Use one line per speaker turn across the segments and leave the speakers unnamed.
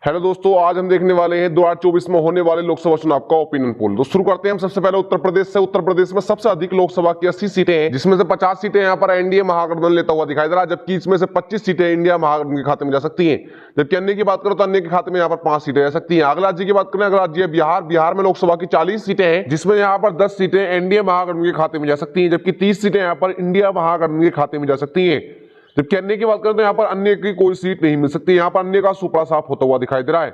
Hello दोस्तों, आज हम देखने वाले हैं 2024 में होने वाले लोकसभा चुनाव का ओपिनियन पोल। तो शुरू करते हैं हम सबसे पहले उत्तर प्रदेश से। उत्तर प्रदेश में सबसे अधिक लोकसभा की 80 सीटें हैं, जिसमें से 50 सीटें यहाँ पर एनडीए महागठबंधन लेता हुआ दिखाई दे रहा है, जबकि इसमें से 25 सीटें इंडिया महागठबंधन के खाते में जा सकती हैं। जबकि अन्य की बात करो तो अन्य के खाते में यहाँ पर 5 सीटें जा सकती हैं। अगला राज्य की बात करें, अगला राज्य बिहार। बिहार में लोकसभा की 40 सीटें हैं, जिसमें यहाँ पर 10 सीटें एनडीए महागठबंधन के खाते में जा सकती है, जबकि 30 सीटें यहाँ पर इंडिया महागठबंधन के खाते में जा सकती है। जबकि अन्य की बात करें तो यहाँ पर अन्य की कोई सीट नहीं मिल सकती। यहाँ पर अन्य का सुपड़ा साफ होता हुआ दिखाई दे रहा है।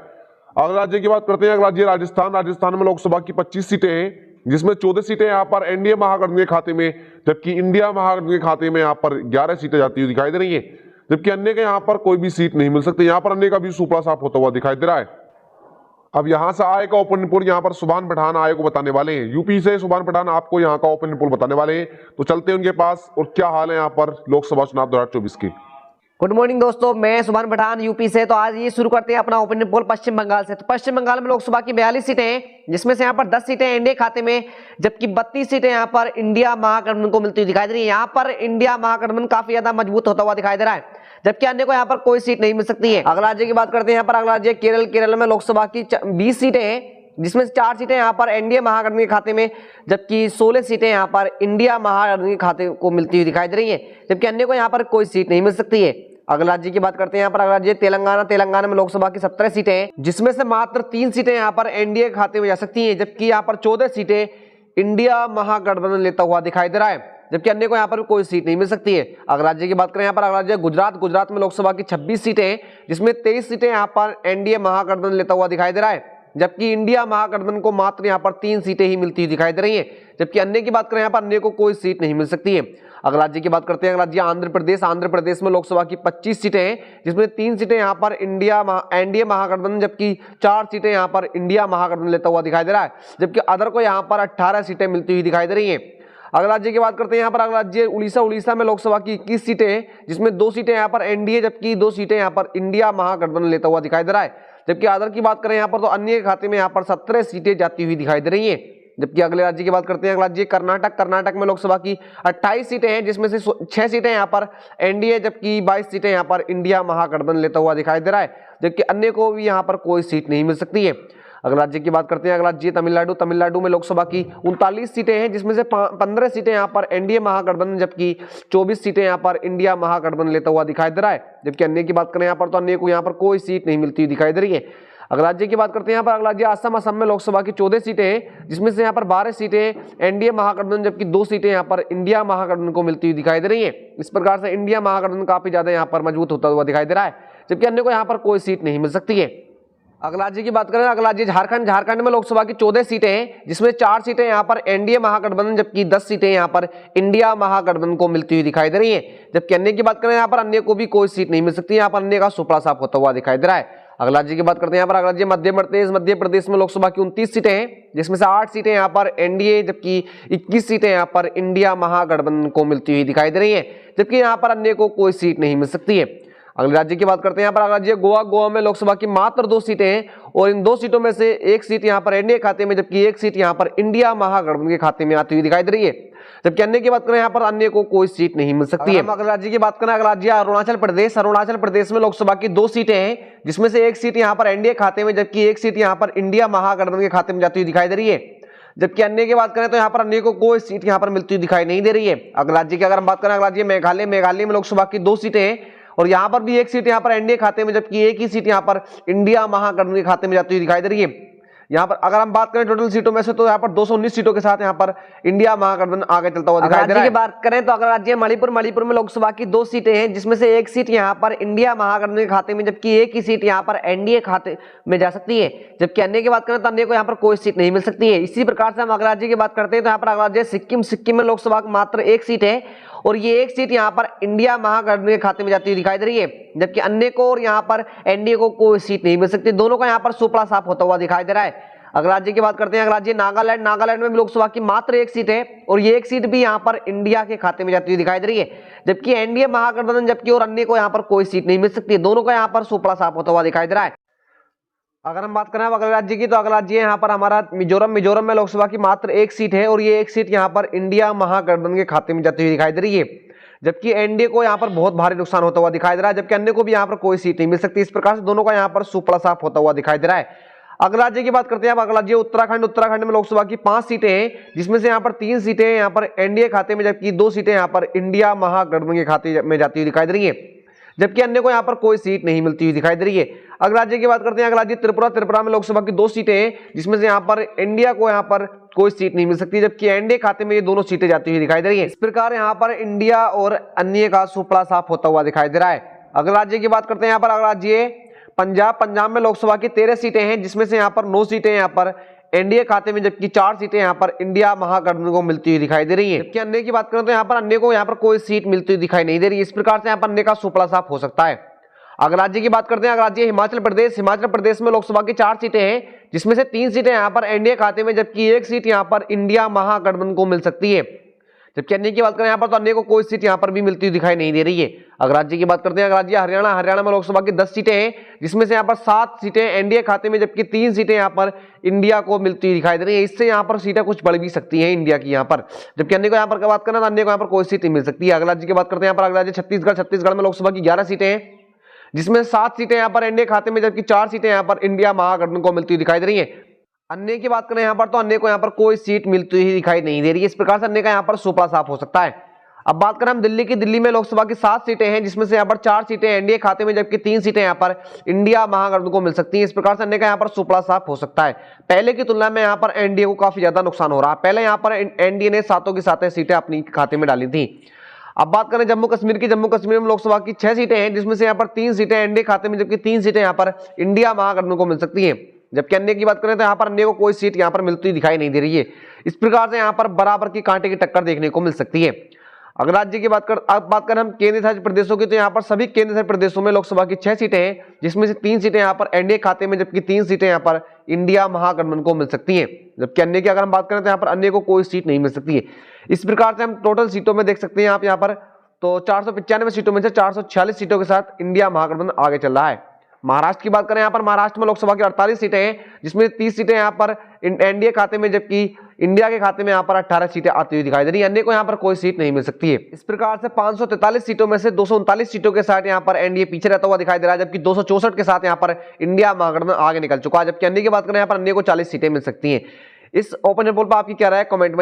अगला राज्य की बात करते हैं, अगला राज्य राजस्थान। राजस्थान में लोकसभा की 25 सीटें हैं, जिसमें 14 सीटें यहाँ पर एनडीए महागठबंधन के खाते में, जबकि इंडिया महागठबंधन के खाते में यहाँ पर 11 सीटें जाती हुई दिखाई दे रही है। जबकि अन्य के यहाँ पर कोई भी सीट नहीं मिल सकती। यहाँ पर अन्य का भी सुपड़ा साफ होता हुआ दिखाई दे रहा है। अब यहाँ से आय का ओपिनियन पोल यहाँ पर सुभान पठान आय को बताने वाले हैं। यूपी से सुभान पठान आपको यहाँ का ओपिनियन पोल बताने वाले हैं। तो चलते हैं उनके पास और क्या हाल है यहाँ पर लोकसभा चुनाव 2024 के।
गुड मॉर्निंग दोस्तों, मैं सुभान पठान यूपी से। तो आज ये शुरू करते हैं अपना ओपिनियन पोल पश्चिम बंगाल से। तो पश्चिम बंगाल में लोकसभा की 42 सीटें हैं, जिसमें से यहाँ पर 10 सीटें एनडीए खाते में, जबकि 32 सीटें यहाँ पर इंडिया महागठबंधन को मिलती हुई दिखाई दे रही है। यहाँ पर इंडिया महागठबंधन काफी ज्यादा मजबूत होता हुआ दिखाई दे रहा है, जबकि अन्य को यहाँ पर कोई सीट नहीं मिल सकती है। अगला राज्य की बात करते हैं, यहाँ पर अगला राज्य केरल। केरल में लोकसभा की 20 सीटें हैं, जिसमें 4 सीटें यहाँ पर एनडीए महागठबंधन के खाते में, जबकि 16 सीटें यहाँ पर इंडिया महागठबंधन के खाते को मिलती हुई दिखाई दे रही है, जबकि अन्य को यहाँ पर कोई सीट नहीं मिल सकती है। अगला राज्य की बात करते हैं, यहाँ पर अगला राज्य तेलंगाना। तेलंगाना में लोकसभा की 17 सीटें हैं, जिसमें से मात्र 3 सीटें यहाँ पर एनडीए के खाते में जा सकती हैं, जबकि यहाँ पर 14 सीटें इंडिया महागठबंधन लेता हुआ दिखाई दे रहा है, जबकि अन्य को यहाँ पर कोई सीट नहीं मिल सकती है। अगला राज्य की बात करें, यहाँ पर अगला राज्य गुजरात। गुजरात में लोकसभा की 26 सीटें हैं, जिसमें 23 सीटें यहाँ पर एनडीए महागठबंधन लेता हुआ दिखाई दे रहा है, जबकि इंडिया महागठबंधन को मात्र यहाँ पर 3 सीटें ही मिलती दिखाई दे रही है, जबकि अन्य की बात करें, यहाँ पर अन्य को कोई सीट नहीं मिल सकती है। अगला राज्य की बात करते हैं, अगला राज्य आंध्र प्रदेश। आंध्र प्रदेश में लोकसभा की 25 सीटें हैं, जिसमें 3 सीटें यहाँ पर एनडीए महागठबंधन, जबकि 4 सीटें यहाँ पर इंडिया महागठबंधन लेता हुआ दिखाई दे रहा है, जबकि अदर को यहाँ पर 18 सीटें मिलती हुई दिखाई दे रही है। अगला राज्य की बात करते हैं, यहाँ पर अगला राज्य उड़ीसा। उड़ीसा में लोकसभा की 21 सीटें हैं, जिसमें 2 सीटें यहाँ पर एनडीए, जबकि 2 सीटें यहाँ पर इंडिया महागठबंधन लेता हुआ दिखाई दे रहा है, जबकि अदर की बात करें यहाँ पर तो अन्य के खाते में यहाँ पर 17 सीटें जाती हुई दिखाई दे रही हैं। जबकि अगले राज्य की बात करते हैं, अगला राज्य कर्नाटक। कर्नाटक में लोकसभा की 28 सीटें हैं, जिसमें से 6 सीटें यहाँ पर एनडीए, जबकि 22 सीटें यहाँ पर इंडिया महागठबंधन लेता हुआ दिखाई दे रहा है, जबकि अन्य को भी यहाँ पर कोई सीट नहीं मिल सकती है। अगला राज्य की बात करते हैं, अगला राज्य तमिलनाडु। तमिलनाडु में लोकसभा की 39 सीटें हैं, जिसमें से 15 सीटें यहाँ पर एनडीए महागठबंधन, जबकि 24 सीटें यहाँ पर इंडिया महागठबंधन लेता हुआ दिखाई दे रहा है, जबकि अन्य की बात करें यहाँ पर तो अन्य को यहाँ पर कोई सीट नहीं मिलती दिखाई दे रही है। अगला राज्य की बात करते हैं, यहाँ पर अगला राज्य असम। असम में लोकसभा की 14 सीटें हैं, जिसमें से यहाँ पर 12 सीटें एनडीए महागठबंधन, जबकि 2 सीटें यहाँ पर इंडिया महागठबंधन को मिलती हुई दिखाई दे रही है। इस प्रकार से इंडिया महागठबंधन काफी ज्यादा यहाँ पर मजबूत होता हुआ दिखाई दे रहा है, जबकि अन्य को यहाँ पर कोई सीट नहीं मिल सकती है। अगला राज्य की बात करें, अगला राज्य झारखंड। झारखंड में लोकसभा की 14 सीटें हैं, जिसमें 4 सीटें यहाँ पर एनडीए महागठबंधन, जबकि 10 सीटें यहाँ पर इंडिया महागठबंधन को मिलती हुई दिखाई दे रही है, जबकि अन्य की बात करें, यहाँ पर अन्य को भी कोई सीट नहीं मिल सकती। यहाँ पर अन्य का सुपड़ा साफ होता हुआ दिखाई दे रहा है। अगला राज्य की बात करते हैं, यहाँ पर अगला राज्य मध्य प्रदेश। मध्य प्रदेश में लोकसभा की 29 सीटें हैं, जिसमें से 8 सीटें यहाँ पर एनडीए, जबकि 21 सीटें यहाँ पर इंडिया महागठबंधन को मिलती हुई दिखाई दे रही है, जबकि यहाँ पर अन्य को कोई सीट नहीं मिल सकती है। अगले राज्य की बात करते हैं, यहाँ पर अगला राज्य गोवा। गोवा में लोकसभा की मात्र 2 सीटें हैं, और इन 2 सीटों में से 1 सीट यहाँ पर एनडीए खाते में, जबकि 1 सीट यहाँ पर इंडिया महागठबंधन के खाते में आती हुई दिखाई दे रही है, जबकि अन्य की बात करें, यहाँ पर अन्य को कोई सीट नहीं मिल सकती है। अगले राज्य की बात करें, अगला राज्य अरुणाचल प्रदेश। अरुणाचल प्रदेश में लोकसभा की 2 सीटें हैं, जिसमें से 1 सीट यहाँ पर एनडीए खाते में, जबकि 1 सीट यहाँ पर इंडिया महागठबंधन के खाते में जाती हुई दिखाई दे रही है, जबकि अन्य की बात करें तो यहाँ पर अन्य को कोई सीट यहाँ पर मिलती हुई दिखाई नहीं दे रही है। अगला राज्य की अगर हम बात करें, अगला राज्य मेघालय। मेघालय में लोकसभा की 2 सीटें हैं, और यहाँ पर भी 1 सीट यहाँ पर एनडीए खाते में, जबकि 1 ही सीट यहाँ पर इंडिया महागठबंधन के खाते में जाती हुई दिखाई दे रही है। यहाँ पर अगर हम बात करें टोटल सीटों में से, तो यहाँ पर 219 सीटों के साथ यहाँ पर इंडिया महागठबंधन आगे चलता हुआ दिखाई दे रहा है। बात करें तो अगर राज्य मणिपुर। मणिपुर में लोकसभा की 2 सीटें हैं, जिसमें से 1 सीट यहाँ पर इंडिया महागठबंधन के खाते में, जबकि 1 ही सीट यहाँ पर एनडीए खाते में जा सकती है, जबकि अन्य की बात करें तो अन्य को यहाँ पर कोई सीट नहीं मिल सकती है। इसी प्रकार से हम अगला राज्य की बात करते हैं, तो यहाँ पर अगला राज्य सिक्किम। सिक्किम में लोकसभा मात्र 1 सीट है, और ये 1 सीट यहाँ पर इंडिया महागठबंधन के खाते में जाती हुई दिखाई दे रही है, जबकि अन्य को और यहाँ पर एनडीए को कोई सीट नहीं मिल सकती। दोनों का यहाँ पर सुपड़ा साफ होता हुआ दिखाई दे रहा है। अगला राज्य की बात करते हैं, अगला राज्य नागालैंड। नागालैंड में भी लोकसभा की मात्र 1 सीट है, और ये 1 सीट भी यहाँ पर इंडिया के खाते में जाती हुई दिखाई दे रही है, जबकि एनडीए महागठबंधन, जबकि और अन्य को यहाँ पर कोई सीट नहीं मिल सकती। दोनों का यहाँ पर सुपड़ा साफ होता हुआ दिखाई दे रहा है। अगर हम बात करें अगले राज्य की, तो अगला राज्य यहाँ पर हमारा मिजोरम। मिजोरम में लोकसभा की मात्र 1 सीट है, और ये 1 सीट यहाँ पर इंडिया महागठबंधन के खाते में जाती हुई दिखाई दे रही है, जबकि एनडीए को यहाँ पर बहुत भारी नुकसान होता हुआ दिखाई दे रहा है, जबकि अन्य को भी यहाँ पर कोई सीट नहीं मिल सकती। इस प्रकार से दोनों का यहाँ पर सुपड़ा साफ होता हुआ दिखाई दे रहा है। अगला राज्य की बात करते हैं। अब अगला राज्य उत्तराखंड। उत्तराखंड में लोकसभा की 5 सीटें हैं, जिसमें से यहाँ पर 3 सीटें यहाँ पर एनडीए खाते में, जबकि 2 सीटें यहाँ पर इंडिया महागठबंधन के खाते में जाती हुई दिखाई दे रही है, जबकि अन्य को यहाँ पर कोई सीट नहीं मिलती हुई दिखाई दे रही है। अगला राज्य की बात करते हैं। अगला राज्य त्रिपुरा। त्रिपुरा में लोकसभा की 2 सीटें हैं, जिसमें से यहाँ पर इंडिया को यहाँ पर कोई सीट नहीं मिल सकती, जबकि एनडीए खाते में ये दोनों सीटें जाती हुई दिखाई दे रही है। इस प्रकार यहाँ पर इंडिया और अन्य का सुपड़ा साफ होता हुआ दिखाई दे रहा है। अगला राज्य की बात करते हैं। यहाँ पर अगला राज्य पंजाब। पंजाब में लोकसभा की 13 सीटें हैं, जिसमें से यहाँ पर 9 सीटें यहाँ पर एनडीए खाते में, जबकि 4 सीटें यहाँ पर इंडिया महागठबंधन को मिलती हुई दिखाई दे रही है। जबकि अन्य की बात करें तो यहाँ पर अन्य को यहाँ पर कोई सीट मिलती हुई दिखाई नहीं दे रही है। इस प्रकार से यहाँ पर अन्य का सुपड़ा साफ हो सकता है। अगला राज्य की बात करते हैं। अगला राज्य हिमाचल प्रदेश। हिमाचल प्रदेश में लोकसभा की 4 सीटें हैं, जिसमें से 3 सीटें यहाँ पर एनडीए खाते में, जबकि 1 सीट यहाँ पर इंडिया महागठबंधन को मिल सकती है। जबकि अन्य की बात करें यहाँ पर तो अन्य को कोई सीट यहाँ पर भी मिलती हुई दिखाई नहीं दे रही है। अगला राज्य की बात करते हैं। अगला राज्य हरियाणा। हरियाणा में लोकसभा की 10 सीटें हैं, जिसमें से यहाँ पर 7 सीटें एनडीए खाते में, जबकि 3 सीटें यहाँ पर इंडिया को मिलती हुई दिखाई दे रही है। इससे यहाँ पर सीटें कुछ बढ़ भी सकती हैं इंडिया की यहाँ पर, जबकि अन्य को यहाँ पर बात करना तो अन्य को यहाँ पर कोई सीट नहीं मिल सकती है। अगला राज्य की बात करते हैं। यहाँ पर अगला राज्य छत्तीसगढ़। छत्तीसगढ़ में लोकसभा की 11 सीटें हैं, जिसमें 7 सीटें यहाँ पर एनडीए खाते में, जबकि 4 सीटें यहाँ पर इंडिया महागठबंधन को मिलती हुई दिखाई दे रही है। अन्य की बात करें यहाँ पर तो अन्य को यहाँ पर कोई सीट मिलती हुई दिखाई नहीं दे रही है। इस प्रकार से अन्य का यहाँ पर सुपड़ा साफ हो सकता है। अब बात करें हम दिल्ली की। दिल्ली में लोकसभा की 7 सीटें हैं, जिसमें से यहाँ पर 4 सीटें एनडीए खाते में, जबकि 3 सीटें यहाँ पर इंडिया महागठबंधन को मिल सकती हैं। इस प्रकार से अन्य का यहाँ पर सुपड़ा साफ हो सकता है। पहले की तुलना में यहाँ पर एनडीए को काफी ज्यादा नुकसान हो रहा है। पहले यहाँ पर एनडीए ने 7 की 7 सीटें अपनी खाते में डाली थी। अब बात करें जम्मू कश्मीर की। जम्मू कश्मीर में लोकसभा की 6 सीटें हैं, जिसमें से यहाँ पर 3 सीटें एनडीए खाते में, जबकि 3 सीटें यहाँ पर इंडिया महागठबंधन को मिल सकती हैं। जबकि अन्य की बात करें तो यहाँ पर अन्य को कोई सीट यहाँ पर मिलती हुई दिखाई नहीं दे रही है। इस प्रकार से यहाँ पर बराबर की कांटे की टक्कर देखने को मिल सकती है। अगर राज्य की बात करें हम केंद्र शासित प्रदेशों की, तो यहाँ पर सभी केंद्र शासित प्रदेशों में लोकसभा की 6 सीटें हैं, जिसमें से 3 सीटें यहाँ पर एनडीए खाते में, जबकि 3 सीटें यहाँ पर इंडिया महागठबंधन को मिल सकती हैं। जबकि अन्य की अगर हम बात करें तो यहाँ पर अन्य को कोई सीट नहीं मिल सकती है। इस प्रकार से हम टोटल सीटों में देख सकते हैं आप यहाँ पर, तो 495 सीटों में से 446 सीटों के साथ इंडिया महागठबंधन आगे चल रहा है। महाराष्ट्र की बात करें, यहाँ पर महाराष्ट्र में लोकसभा की 48 सीटें हैं, जिसमें 30 सीटें यहाँ पर एनडीए खाते में, जबकि इंडिया के खाते में यहाँ पर 18 सीटें आती हुई दिखाई दे रही है। अन्य को यहाँ पर कोई सीट नहीं मिल सकती है। इस प्रकार से 543 सीटों में से 239 सीटों के साथ यहाँ पर एनडीए पीछे रहता हुआ दिखाई दे रहा है, जबकि 264 के साथ यहाँ पर इंडिया महागठबंधन आगे निकल चुका है। जबकि अन्य की बात करें यहाँ पर अन्य को 40 सीटें मिल सकती हैं। इस ओपिनियन पोल पर आपकी क्या राय है, कमेंट में